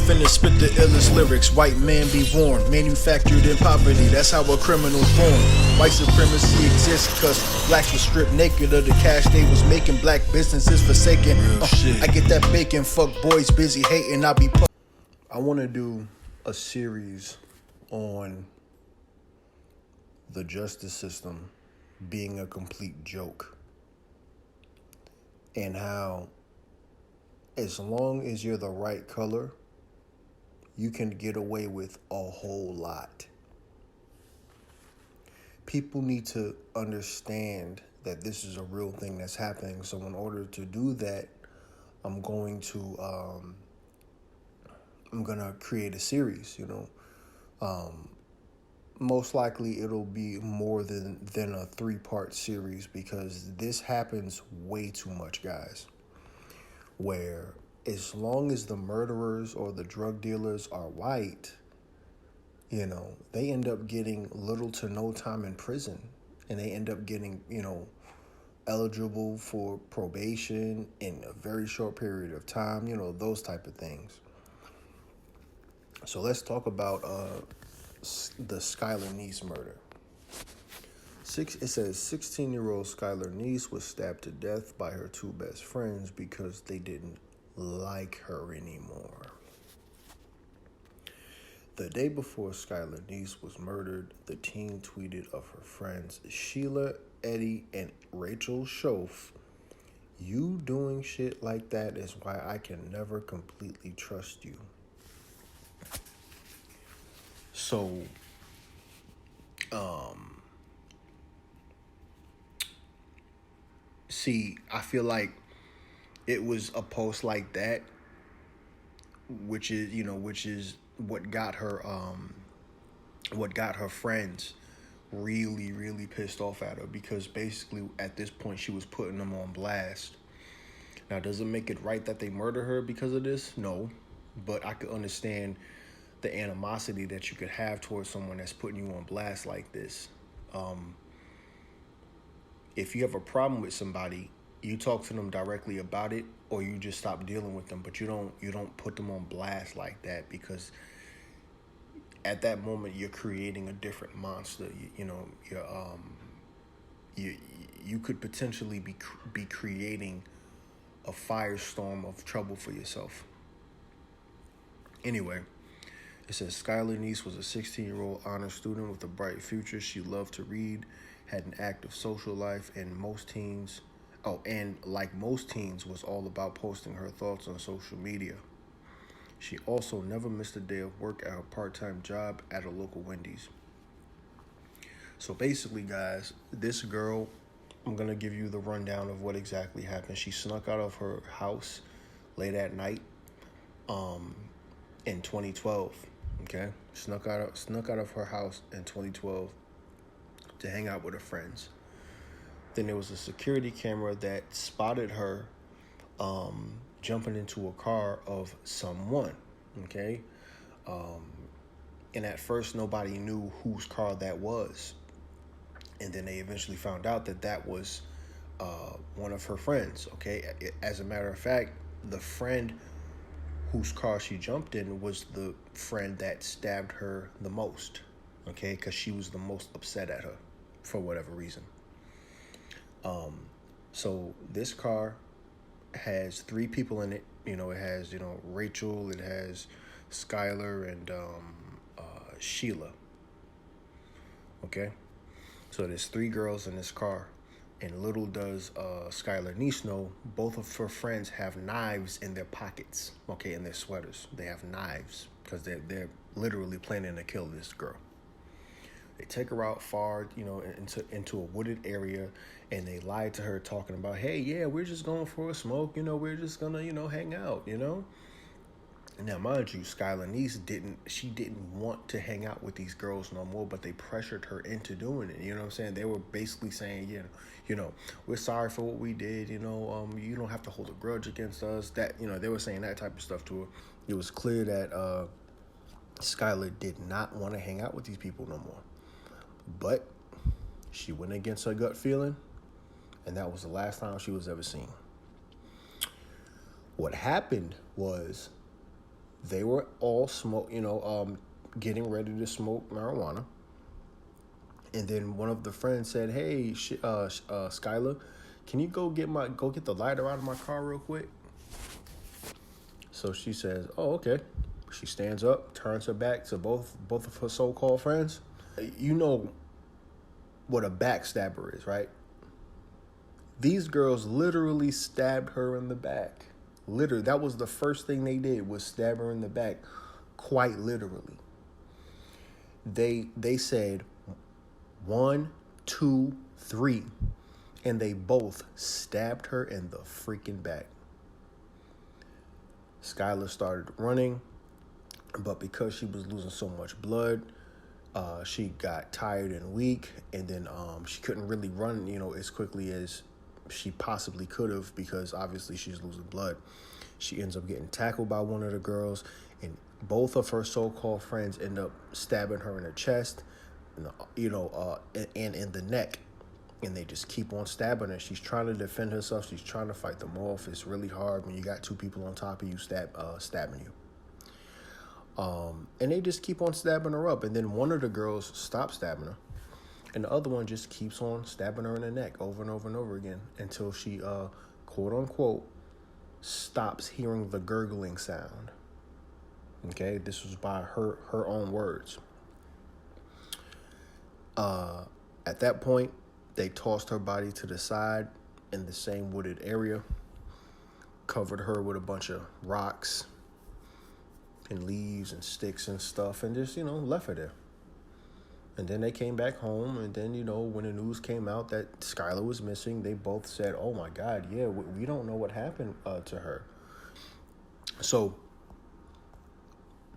finna spit the illest lyrics. White man be born, manufactured in poverty. That's how a criminal's born. White supremacy exists cause blacks were stripped naked of the cash they was making. Black businesses forsaken. I get that bacon, fuck boys busy hating. I wanna do a series on the justice system being a complete joke. And how as long as you're the right color, you can get away with a whole lot. People need to understand that this is a real thing that's happening. So in order to do that, I'm going to create a series, most likely it'll be more than a 3-part series, because this happens way too much, guys. Where as long as the murderers or the drug dealers are white, they end up getting little to no time in prison, and they end up getting, eligible for probation in a very short period of time, those type of things. So let's talk about the Skylar Neese murder. It says 16-year-old Skylar Neese was stabbed to death by her 2 best friends because they didn't like her anymore. The day before Skylar Neese was murdered, the teen tweeted of her friends Sheila, Eddie, and Rachel Schoaf, "You doing shit like that is why I can never completely trust you." So, see, I feel like it was a post like that, which is what got her friends really, really pissed off at her, because basically at this point she was putting them on blast. Now, does it make it right that they murder her because of this? No, but I could understand the animosity that you could have towards someone that's putting you on blast like this. If you have a problem with somebody, you talk to them directly about it, or you just stop dealing with them. But you don't put them on blast like that, because at that moment you're creating a different monster. You could potentially be creating a firestorm of trouble for yourself. Anyway, it says Skylar Neese was a 16-year-old honor student with a bright future. She loved to read, had an active social life, and like most teens, was all about posting her thoughts on social media. She also never missed a day of work at her part-time job at a local Wendy's. So basically, guys, this girl, I'm going to give you the rundown of what exactly happened. She snuck out of her house late at night in 2012. Okay, snuck out of her house in 2012 to hang out with her friends. Then there was a security camera that spotted her jumping into a car of someone. Okay, and at first nobody knew whose car that was, and then they eventually found out that was one of her friends. Okay, as a matter of fact, the friend whose car she jumped in was the friend that stabbed her the most, okay, because she was the most upset at her for whatever reason. So this car has 3 people in it. It has, Rachel, it has Skylar, and Sheila. Okay, so there's 3 girls in this car. And little does Skylar Neese know, both of her friends have knives in their pockets, okay, in their sweaters. They have knives because they're literally planning to kill this girl. They take her out far, into a wooded area, and they lie to her, talking about, hey, yeah, we're just going for a smoke, we're just gonna, hang out, Now, mind you, Skylar Neese didn't want to hang out with these girls no more, but they pressured her into doing it. You know what I'm saying? They were basically saying, we're sorry for what we did. You don't have to hold a grudge against us. That, they were saying that type of stuff to her. It was clear that Skylar did not want to hang out with these people no more. But she went against her gut feeling, and that was the last time she was ever seen. What happened was They were all getting ready to smoke marijuana. And then one of the friends said, "Hey, Skylar, can you go get the lighter out of my car real quick?" So she says, "Oh, okay." She stands up, turns her back to both of her so-called friends. You know what a backstabber is, right? These girls literally stabbed her in the back. Literally, that was the first thing they did, was stab her in the back, quite literally. They said 1, 2, 3, and they both stabbed her in the freaking back. Skylar started running, but because she was losing so much blood, she got tired and weak, and then she couldn't really run, as quickly as she possibly could have, because obviously she's losing blood. She ends up getting tackled by one of the girls, and both of her so-called friends end up stabbing her in the chest, and in the neck, and they just keep on stabbing her. She's trying to defend herself. She's trying to fight them off. It's really hard when you got two people on top of you stabbing you. And they just keep on stabbing her up. And then one of the girls stops stabbing her, and the other one just keeps on stabbing her in the neck over and over and over again until she, quote unquote, stops hearing the gurgling sound. Okay, this was by her own words. At that point, they tossed her body to the side in the same wooded area, covered her with a bunch of rocks and leaves and sticks and stuff, and just, left her there. And then they came back home, and then, when the news came out that Skylar was missing, they both said, "Oh my God, yeah, we don't know what happened to her." So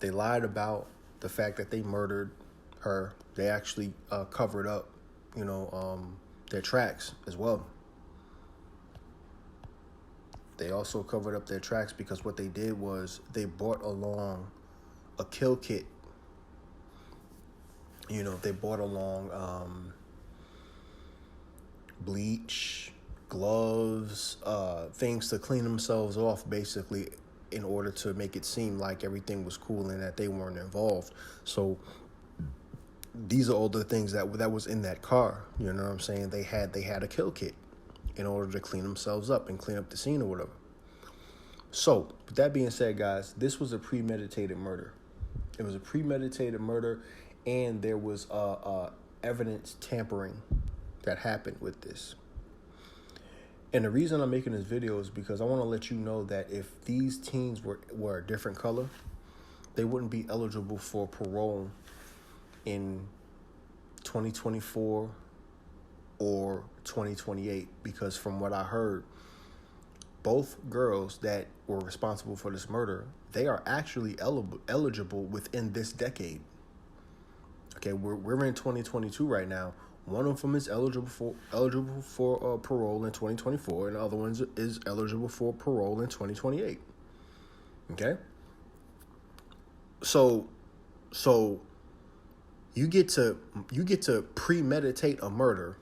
they lied about the fact that they murdered her. They actually covered up, their tracks as well. They also covered up their tracks because what they did was they brought along a kill kit. They brought along bleach, gloves, things to clean themselves off, basically, in order to make it seem like everything was cool and that they weren't involved. So these are all the things that was in that car. You know what I'm saying? They had a kill kit in order to clean themselves up and clean up the scene or whatever. So, with that being said, guys, this was a premeditated murder. It was a premeditated murder, and there was evidence tampering that happened with this. And the reason I'm making this video is because I want to let you know that if these teens were a different color, they wouldn't be eligible for parole in 2024 or 2028, because from what I heard, both girls that were responsible for this murder, they are actually eligible within this decade. Okay, we're in 2022 right now. One of them is eligible for parole in 2024, and the other one is eligible for parole in 2028. Okay, so you get to premeditate a murder,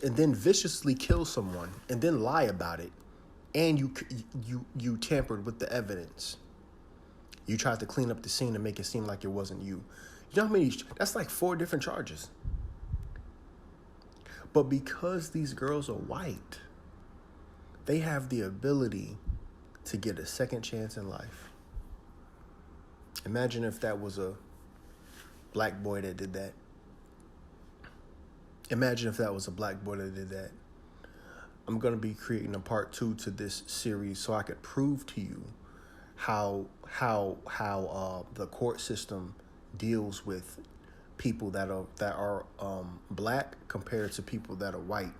and then viciously kill someone, and then lie about it, and you tampered with the evidence. You tried to clean up the scene and make it seem like it wasn't you. You know how many? That's like 4 different charges. But because these girls are white, they have the ability to get a second chance in life. Imagine if that was a black boy that did that. Imagine if that was a black boy that did that. I'm going to be creating a part 2 to this series so I could prove to you how the court system deals with people that are black compared to people that are white.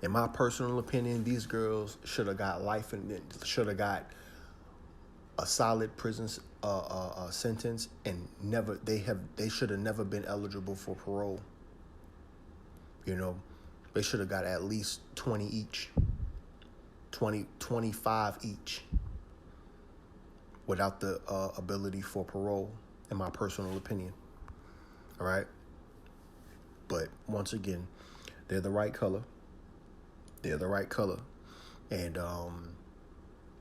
In my personal opinion, these girls should have got life and should have got a solid prison sentence, and they should have never been eligible for parole. They should have got at least 20 each, 25 each, without the ability for parole, in my personal opinion. All right? But once again, they're the right color. They're the right color. And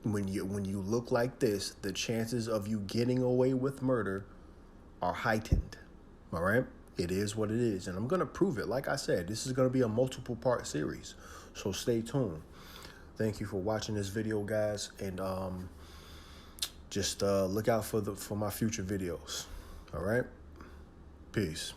when you look like this, the chances of you getting away with murder are heightened. All right? It is what it is. And I'm going to prove it. Like I said, this is going to be a multiple part series. So stay tuned. Thank you for watching this video, guys. And just look out for my future videos. All right? Peace.